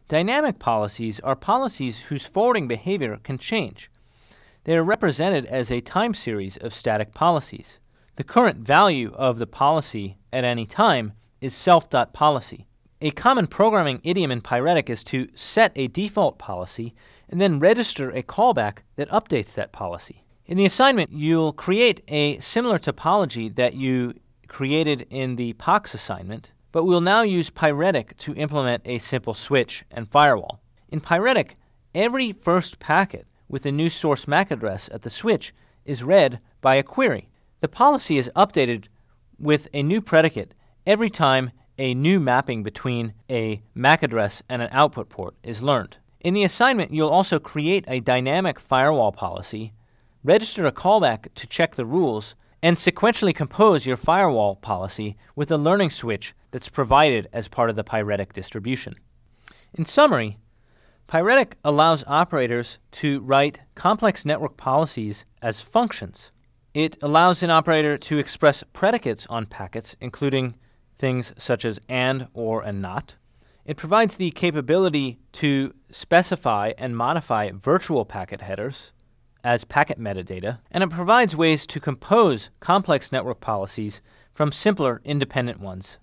Dynamic policies are policies whose forwarding behavior can change. They are represented as a time series of static policies. The current value of the policy at any time is self.policy. A common programming idiom in Pyretic is to set a default policy and then register a callback that updates that policy. In the assignment, you'll create a similar topology that you created in the POX assignment, but we'll now use Pyretic to implement a simple switch and firewall. In Pyretic, every first packet with a new source MAC address at the switch is read by a query. The policy is updated with a new predicate every time a new mapping between a MAC address and an output port is learned. In the assignment, you'll also create a dynamic firewall policy, register a callback to check the rules, and sequentially compose your firewall policy with a learning switch that's provided as part of the Pyretic distribution. In summary, Pyretic allows operators to write complex network policies as functions. It allows an operator to express predicates on packets, including things such as and, or, and not. It provides the capability to specify and modify virtual packet headers as packet metadata, and it provides ways to compose complex network policies from simpler independent ones.